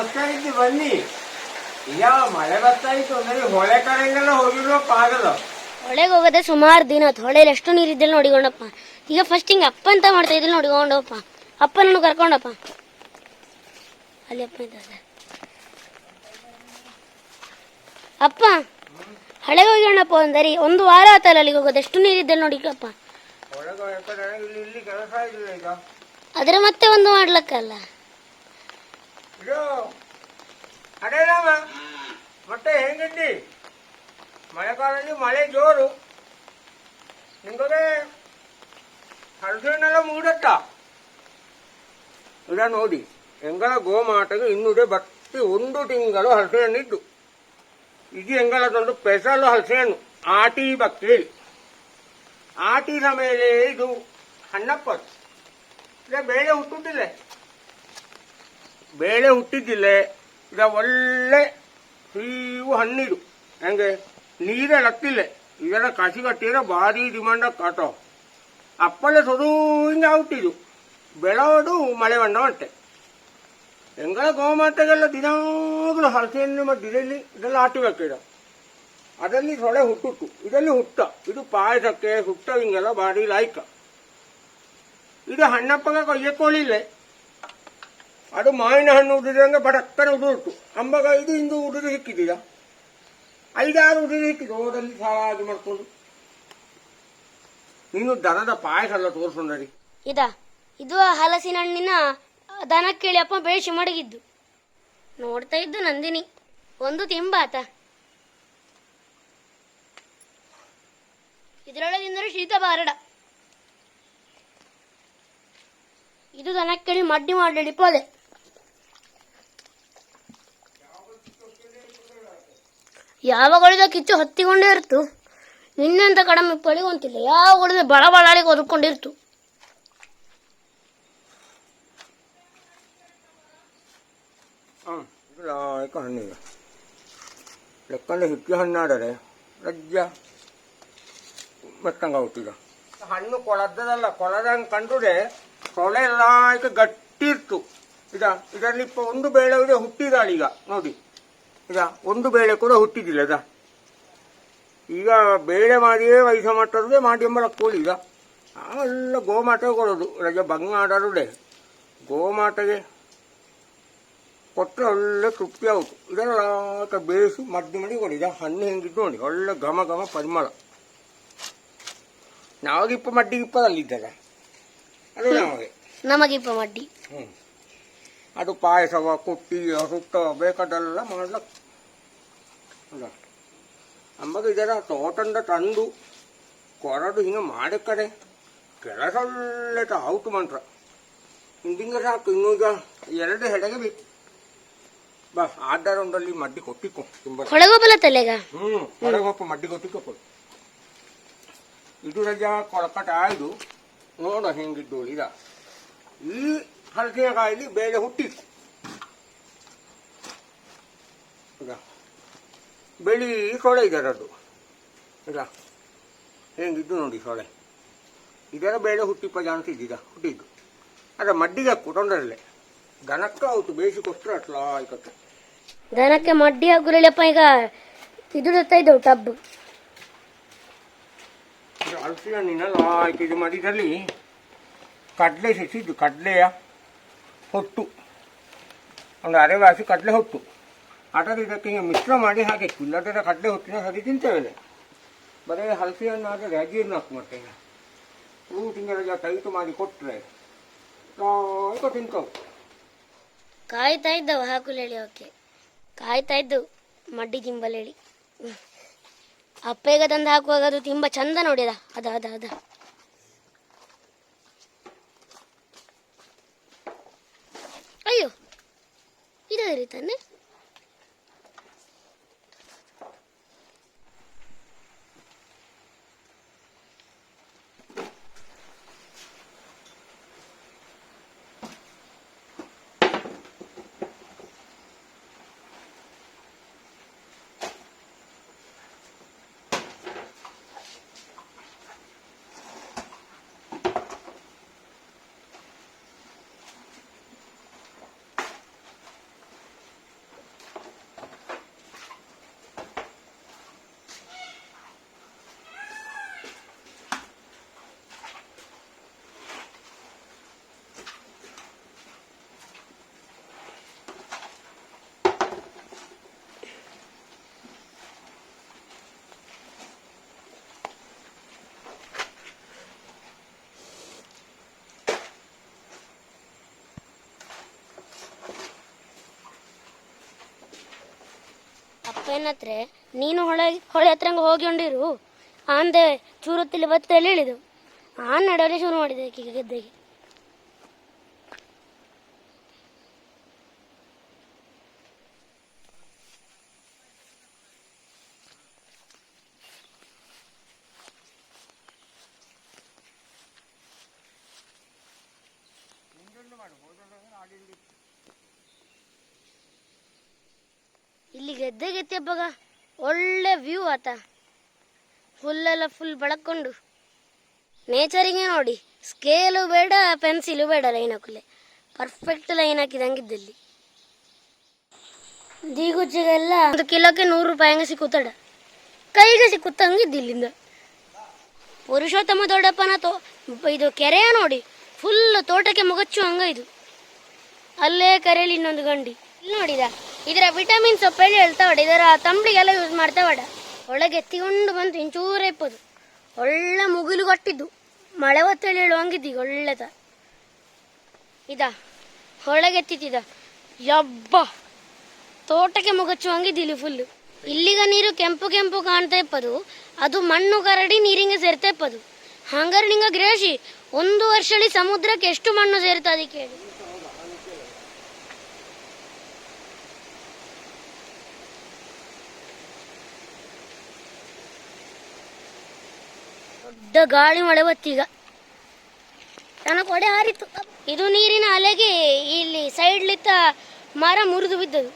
ನಮಸ್ಕಾರ ಇದ್ದು ಬನ್ನಿ. ಈಗ ಮಳೆ ಬರ್ತಾ ಇತ್ತು ಅಂದ್ರೆ ಹೊಳೆ ಕಡೆಗೆಲ್ಲ ಹೋಗಿರೋಪ್ಪ ಆಗಲ್ಲ. ಹೊಳೆಗೆ ಹೋಗೋದೆ ಸುಮಾರು ದಿನ ಆಯ್ತು. ಹೊಳೆಯಲ್ಲಿ ಎಷ್ಟು ನೀರಿದ್ದಲ್ಲಿ ನೋಡಿಕೊಂಡಪ್ಪ. ಈಗ ಫಸ್ಟ್ ಹಿಂಗೆ ಅಪ್ಪ ಅಂತ ಮಾಡ್ತಾ ಇದ್ದಲ್ಲಿ ನೋಡಿಕೊಂಡಪ್ಪ. ಅಪ್ಪ ನಾನು ಕರ್ಕೊಂಡಪ್ಪ ಅಲ್ಲಿ ಅಪ್ಪ ಇದ್ದ. ಅಪ್ಪ ಹಳೆಗೆ ಹೋಗೋಣಪ್ಪ ಒಂದರಿ ಒಂದು ವಾರ ಆತಲ್ಲ ಅಲ್ಲಿಗೆ ಹೋಗೋದು. ಎಷ್ಟು ನೀರಿದ್ದಲ್ಲಿ ನೋಡಿಕಪ್ಪ. ಇಲ್ಲಿ ಕೆಲಸ ಇಲ್ಲ ಈಗ. ಅದ್ರ ಮತ್ತೆ ಒಂದು ಮಾಡ್ಲಕ್ಕಲ್ಲ. ಅದೇ ರಾಮ ಮತ್ತೆ ಹೆಂಗಿದ್ದಿ? ಮಳೆಗಾಲದಲ್ಲಿ ಮಳೆ ಜೋರು. ನಿಮಗೆ ಹಳಸೆನೆಲ್ಲ ಮೂಡತ್ತ ಈಗ ನೋಡಿ. ಎಂಗಳ ಗೋಮಾಟಗೆ ಇನ್ನೂಡೆ ಬತ್ತಿ ಒಂದು ತಿಂಗಳು ಹಲಸೆಹಣ್ಣಿದ್ದು. ಇದು ಎಂಗಳದೊಂದು ಸ್ಪೆಷಲ್ ಹಲಸೆಹಣ್ಣು. ಆಟಿ ಬಕ್ರಿ ಆಟಿದ ಮೇಲೆ ಇದು ಹಣ್ಣಪ್ಪದು. ಈಗ ಬೇಳೆ ಹುಟ್ಟುತ್ತಿಲ್ಲ, ಬೇಳೆ ಹುಟ್ಟಿದ್ದಿಲ್ಲ. ಈಗ ಒಳ್ಳೆ ಹೀವು ಹಣ್ಣಿದು. ಹೆಂಗೆ ನೀರೇ ಲತ್ತಿಲ್ಲ. ಇದೆಲ್ಲ ಕಸಿ ಕಟ್ಟಿದ್ರೆ ಭಾರಿ ಡಿಮಾಂಡ ಕಾಟೋ. ಅಪ್ಪಳೆ ಸೊದು ಹಿಂಗೆ ಹುಟ್ಟಿದು ಬೆಳೋದು ಮಳೆ ಬಣ್ಣ ಹೊಟ್ಟೆ. ಹೆಂಗಳ ಗೋಮಾತೆಗೆಲ್ಲ ದಿನಾಗಲೂ ಹಲಸೆಹಣ್ಣು ಮತ್ತು ಇದೆಲ್ಲ ಆಟಿಬೇಕಿಡ. ಅದರಲ್ಲಿ ಸೊಳೆ ಹುಟ್ಟುಟ್ಟು, ಇದರಲ್ಲಿ ಹುಟ್ಟ. ಇದು ಪಾಯಸಕ್ಕೆ ಹುಟ್ಟ ಹಿಂಗೆಲ್ಲ ಭಾರಿ ಲಾಯ್ಕ. ಇದು ಹಣ್ಣಪ್ಪಗೆ ಕೊಯ್ಯಕ್ಕೋಳಿಲ್ಲ. ಅದು ಮಾವಿನ ಹಣ್ಣು ಉಡಿದಂಗೆ ಬಡಕ್ಕನೆ ಉದುರ್ತು. ಅಂಬಗ ಇದು ಇಂದು ಉಡಿದು ಸಿಕ್ಕಿದೀಗ 5-6 ಉಡಿದು ಸಿಕ್ಕಿದ್ದು. ಓದಲ್ಲಿ ಸಾಲಾಗಿ ಮಾಡ್ಕೊಂಡು ನೀನು ದನದ ಪಾಯಸ ಎಲ್ಲ ತೋರಿಸೋಣರಿ. ಇದು ಹಲಸಿನ ಹಣ್ಣಿನ ದನ ಕೇಳಿ ಅಪ್ಪ ಬೇಯಿಸಿ ಮಡಗಿದ್ದು ನೋಡ್ತಾ ಇದ್ದು ನಂದಿನಿ. ಒಂದು ತಿಂಬಾತ ಇದರೊಳಗಿಂದರೆ ಶೀತ ಬಾರಡ. ಇದು ದನ ಕೇಳಿ ಮಡ್ಡಿ ಮಾಡಿ ಪೋದೆ. ಯಾವಾಗಳಿದ ಕಿಚ್ಚು ಹೊತ್ತಿಕೊಂಡೇ ಇರ್ತು. ನಿನ್ನಂತ ಕಡಿಮೆ ಪಳಿಗೊಂತಿಲ್ಲ. ಯಾವಾಗಳಿದ ಬಳ ಬಳ್ಳಾಳಿಗೆ ಒದಕೊಂಡಿರ್ತು. ಹಣ್ಣಿಗೆ ಲೆಕ್ಕಂಡೆ ಹಿಕ್ಕಿ ಹಣ್ಣಾದರೆ ರಜ್ಜ ಮತ್ತಂಗ ಹುಟ್ಟಿದ ಹಣ್ಣು ಕೊಳದ್ದದಲ್ಲ. ಕೊಳದಂಗೆ ಕಂಡ್ರೆ ಸೊಳೆ ಎಲ್ಲ ಗಟ್ಟಿ ಇರ್ತು. ಇದರಲ್ಲಿ ಒಂದು ಬೇಳೆ ಹುಟ್ಟಿದಾಳೆ ಈಗ ನೋಡಿ. ಈಗ ಒಂದು ಬೇಳೆ ಕೂಡ ಹುಟ್ಟಿದ್ದಿಲ್ಲ. ಈಗ ಬೇಳೆ ಮಾಡಿಯೇ ವಯಸ್ಸ ಮಟ್ಟದೇ ಮಾಡಿ ಎಂಬ ಕೋಳಿ. ಈಗ ಎಲ್ಲ ಗೋಮಾಟಗೆ ಕೊಡೋದು. ರಜೆ ಭಂಗ ಆಡೋದೇ ಗೋಮಾಟಗೆ ಕೊಟ್ಟರೆ ಒಳ್ಳೆ ತೃಪ್ತಿ ಆಗುತ್ತೆ. ಇದೆಲ್ಲ ಬೇಯಿಸಿ ಮಡ್ಡಿ ಮಾಡಿ ಕೊಡಿ. ಹಣ್ಣು ಹೆಂಗಿದ್ದು ನೋಡಿ, ಒಳ್ಳೆ ಘಮ ಘಮ ಪರಿಮಳ. ನಾವಾಗಿಪ್ಪ ಮಡ್ಡಿಗಿಪ್ಪದಲ್ಲಿದ್ದಾರೆ ಅದು ನಮಗಿಪ್ಪ ಮಡ್ಡಿ. ಅದು ಪಾಯಸವ ಕೊಟ್ಟಿ ಸುತ್ತ ಬೇಕಾದೆಲ್ಲ ಮಾಡ್ಲಕ್ಕ. ಅಂಬಾಗ ಇದರ ತೋಟಂದ ತಂದು ಕೊರಡು ಹಿಂಗೆ ಮಾಡಿ ಕಡೆ ಕೆಲಸ ಒಳ್ಳೆ ಔಟ್ ಮಂತ್ರ. ಹಿಂದಿಂಗ ಸಾಕು. ಇನ್ನೂ ಈಗ 2 ಹೆಡೆಗೆ ಬೇಕು. ಬಾ ಆಧಾರದಲ್ಲಿ ಮಡ್ಡಿ ಕೊಟ್ಟಿಕೊ. ಹೊಳಗೋಪಲ ತಲೆಗ ಹೊಳಗೋಪ ಮಡ್ಡಿ ಕೊಟ್ಟಿಕೊಪ್ಪಳು. ಇದು ರಜಾ ಕೊಳಕಟ ಆಯ್ದು ನೋಡ ಹೆಂಗಿದ್ದು. ಈಗ ಈ ಹಲಸಿನಕಾಯಲ್ಲಿ ಬೇಳೆ ಹುಟ್ಟಿತ್ತು. ಈಗ ಬೆಳಿ ಸೊಳೆ ಇದರದ್ದು. ಈಗ ಹೆಂಗಿದ್ದು ನೋಡಿ ಸೊಳೆ. ಇದರ ಬೇಳೆ ಹುಟ್ಟಿಪ್ಪ ಜಾಣಿಸಿದ್ದೀಗ ಹುಟ್ಟಿದ್ದು. ಅದ ಮಡ್ಡಿಗೆ ಹಾಕು ತೊಂದರಲ್ಲೇ. ದನಕ್ಕೆ ಅವತ್ತು ಬೇಯಿಸಿ ಕೊಟ್ಟರೆ ಅಟ್ಲ ಆಯ್ಕತ್ತೆ. ದನಕ್ಕೆ ಮಡ್ಡಿ ಹಾಕುರಲ್ಲಪ್ಪ. ಈಗ ಇದು ಇದ್ದವು ಟಬ್ ಹಲಸಿನ ಹಣ್ಣಿನ ಲಾಯ್ಕ ಇದು ಮಾಡಿದಲ್ಲಿ ಕಡಲೆ ಸಿಕ್ಕಿದ್ದು. ಕಡಲೆಯ ಹೊಟ್ಟು ಒಂದು ಅರೆವಾಸಿ ಕಡಲೆ ಹೊಟ್ಟು. ಅದರ ಇದಕ್ಕೆ ಹಿಂಗೆ ಮಿಶ್ರ ಮಾಡಿ ಹಾಕಿತ್ತು. ಇಲ್ಲದರ ಕಡಲೆ ಹೊಟ್ಟಿನ ಸರಿ ತಿಂತೇವೆ. ಬರೀ ಹಲಸಿನ ಹಣ್ಣು ಆದರೆ ಅಜೀರ್ಣ ಹಾಕು. ಮತ್ತೆ ತಿಂಗಳ ಟೈಟು ಮಾಡಿ ಕೊಟ್ಟರೆ ಲಾಯ್ಕ ತಿಂತವು. ಕಾಯ್ತಾ ಇದ್ದವು ಹಾಕುಲೇಳಿ. ಓಕೆ ಕಾಯ್ತಾ ಇದ್ದವು ಮಡ್ಡಿ ತಿಂಬಲೇಳಿ. ಅಪ್ಪ ಈಗ ತಂದು ಹಾಕುವಾಗ ಅದು ತಿಂಬ ಚಂದ ನೋಡಿದ. ಅದ ಅಯ್ಯೋ ಇದೇ ರೀತಾನೆ. ಅಪ್ಪನ ಹತ್ರ ನೀನು ಹೊಳೆ ಹತ್ರ ಹೋಗಿಕೊಂಡಿರು ಅಂದೆ ಚೂರತ್ತಿಲ್ಲಿ ಬತ್ತಲ್ಲಿ ಹೇಳಿದು ಆ ನಡವೇ ಶುರು ಮಾಡಿದೆ ಆಕೆಗೆ ಗೆದ್ದೆಗೆ. ಇಲ್ಲಿ ಗೆದ್ದೆಗೆ ಹಬ್ಬಗ ಒಳ್ಳೆ ವ್ಯೂ ಆತ, ಹುಲ್ಲೆಲ್ಲ ಫುಲ್ ಬೆಳಕೊಂಡು ನೇಚರಿಗೆ ನೋಡಿ. ಸ್ಕೇಲು ಬೇಡ, ಪೆನ್ಸಿಲು ಬೇಡ, ಲೈನ್ ಹಾಕಲೆ ಪರ್ಫೆಕ್ಟ್ ಲೈನ್ ಹಾಕಿದಂಗಿದ್ದಲ್ಲಿ. ದೀಗುಜ್ಜಿಗೆಲ್ಲ 1 ಕಿಲೋಕ್ಕೆ 100 ರೂಪಾಯಿ ಹಂಗೆ ಸಿಕ್ಕುತ್ತಡ, ಕೈಗೆ ಸಿಕ್ಕುತ್ತಂಗಿದ್ದು ಇಲ್ಲಿಂದ. ಪುರುಷೋತ್ತಮ ದೊಡ್ಡಪ್ಪನ ಇದು ಕೆರೆಯ ನೋಡಿ, ಫುಲ್ ತೋಟಕ್ಕೆ ಮುಗಚ್ಚು ಹಂಗ ಇದು. ಅಲ್ಲೇ ಕರೆಯಲ್ಲಿ ಇನ್ನೊಂದು ಗಂಡಿ. ಇಲ್ಲಿ ನೋಡಿದ ಇದರ ವಿಟಮಿನ್ ಸೊಪ್ಪು ಹೇಳಿ ಹೇಳ್ತಾವಡ, ಇದರ ತಂಬ್ಳಿಗೆಲ್ಲ ಯೂಸ್ ಮಾಡ್ತಾವಡ. ಒಳಗೆ ಎತ್ತಿಕೊಂಡು ಬಂತು ಇಂಚೂರ ಇಪ್ಪದು, ಒಳ್ಳೆ ಮುಗಿಲು ಕಟ್ಟಿದ್ದು, ಮಳೆ ಹೊತ್ತೇಳಿ ಹೇಳುವಂಗಿದ್ದೀಗ ಒಳ್ಳೆದ. ಇದ ಒಳಗೆ ಎತ್ತಿತ್ತಿದ ಯಬ್ಬ ತೋಟಕ್ಕೆ ಮುಗಚ್ಚುವಂಗಿದ್ದು ಇಲ್ಲಿ ಫುಲ್ಲು. ಇಲ್ಲಿಗ ನೀರು ಕೆಂಪು ಕೆಂಪು ಕಾಣ್ತಾ ಇಪ್ಪದು, ಅದು ಮಣ್ಣು ಕರಡಿ ನೀರಿಂಗೆ ಸೇರ್ತಾ ಇಪ್ಪದು. ಹಂಗಾರೆ ನಿಂಗ ಗ್ರೇಷಿ 1 ವರ್ಷಳಿ ಸಮುದ್ರಕ್ಕೆ ಎಷ್ಟು ಮಣ್ಣು ಸೇರ್ತಾ ಅದಕ್ಕೆ ಹೇಳಿ. ದೊಡ್ಡ ಗಾಳಿ ಮಳೆ ಬತ್ತೀಗ, ನನ್ನ ಕೊಡೆ ಹಾರಿತ್ತು. ಇದು ನೀರಿನ ಅಲೆಗೆ ಇಲ್ಲಿ ಸೈಡ್ಲಿತ್ತ ಮರ ಮುರಿದು ಬಿದ್ದದು.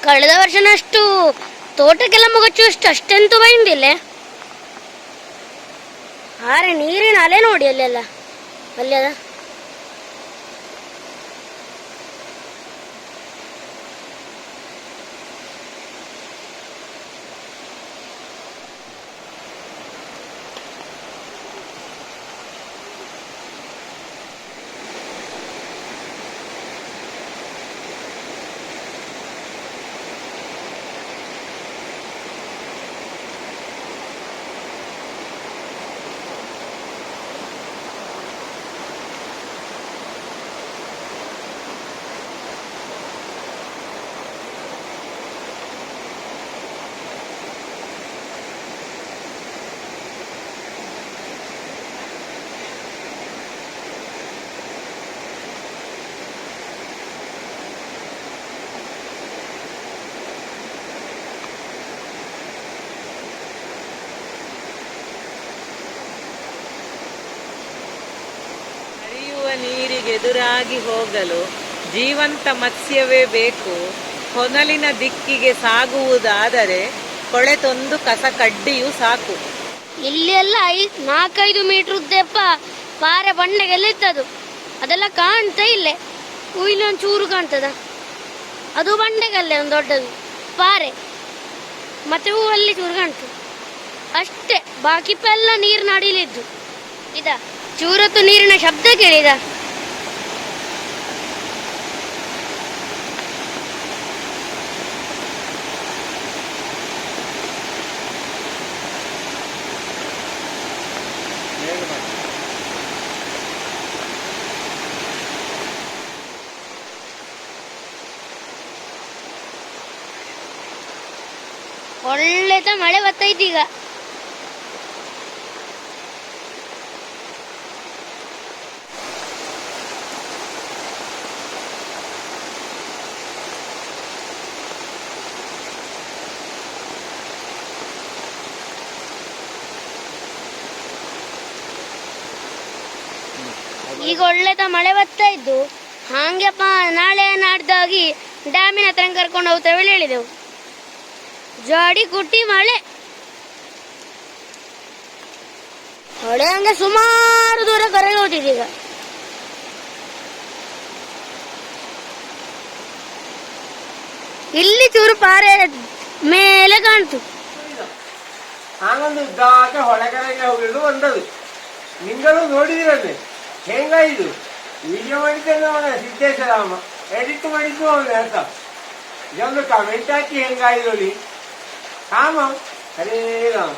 ಕಳೆದ ವರ್ಷನಷ್ಟು ತೋಟಕ್ಕೆಲ್ಲ ಮುಗಚ್ಚುವಷ್ಟು ಅಷ್ಟೆಂತೂ ಬೈಂದಿಲ್ಲ. ಆರೆ ನೀರಿನ ಅಲೆ ನೋಡಿ ಅಲ್ಲೆಲ್ಲ, ಅಲ್ಲಿ ಅದ. ನೀರಿಗೆ ಎದುರಾಗಿ ಹೋಗಲು ಜೀವಂತ ಮತ್ಸ್ಯವೇ ಬೇಕು. ಹೊನಲಿನ ದಿಕ್ಕಿಗೆ ಸಾಗುವುದಾದರೆ ಕೊಳೆತೊಂದು ಕಸ ಕಡ್ಡಿಯೂ ಸಾಕು. ಇಲ್ಲಿ ಎಲ್ಲ 4-5 ಮೀಟರ್ ಉದ್ದೆಪ್ಪ ಪಾರೆ ಬಂಡೆಗೆಲ್ಲ ಇತ್ತದು, ಅದೆಲ್ಲ ಕಾಣ್ತಾ ಇಲ್ಲೇ. ಇಲ್ಲೊಂದು ಚೂರು ಕಾಣ್ತದ, ಅದು ಬಂಡೆಗಲ್ಲೇ ಒಂದು ದೊಡ್ಡದು ಪಾರೆ, ಮತ್ತೆ ಹೂವಲ್ಲಿ ಚೂರು ಕಾಣ್ತದೆ ಅಷ್ಟೇ. ಬಾಕಿಪ್ಪೆಲ್ಲ ನೀರಿನ ಅಡಿಲಿದ್ದು. ಇದ ಚೂರತ್ತು ನೀರಿನ ಶಬ್ದ ಕೇಳಿದ. ಒಳ್ಳೆತ ಮಳೆ ಬರ್ತೈತಿ ಈಗ. ಈಗ ಒಳ್ಳೆತ ಮಳೆ ಬರ್ತಾ ಇದ್ದು, ಹಾಗೆಪ್ಪ ನಾಳೆ ನಾಡ್ದಾಗಿ ಡ್ಯಾಮಿನ ಹತ್ರ ಕರ್ಕೊಂಡು ಹೋಗ್ತೇವೆ ಹೇಳಿದೆವು. ಜಾಡಿ ಕುಟ್ಟಿ ಮಳೆ ಹೊಳೆ ಹಂಗೆ ಸುಮಾರು ದೂರ ಕರೆಗೆ ಹೋಗ್ತಿದ್ದೀಗ. ಇಲ್ಲಿ ಚೂರು ಪಾರೆ ಮೇಲೆ ಕಾಣ್ತು. ಹಾಗೊಂದು ಉದ್ದಾಕೆ ಹೊಳೆಕರೆಗೆ ಹೋಗಿದ್ದು ಬಂದದು. ನಿಂಗಳು ನೋಡಿದಿರದೆ ಹೆಂಗಾಯಿತು? ವಿಡಿಯೋ ಮಾಡಿದ್ದೇನೆ ಅವನ ಸಿದ್ದೇಶ್ವರಾಮ, ಎಡಿಟ್ ಮಾಡಿದ್ದು ಅವನು ಅಂತ. ಇದೊಂದು ಕಮೆಂಟ್ ಹಾಕಿ ಹೆಂಗಾಯಿತು ಕಾಮ ಹರೇ ರಾಮ.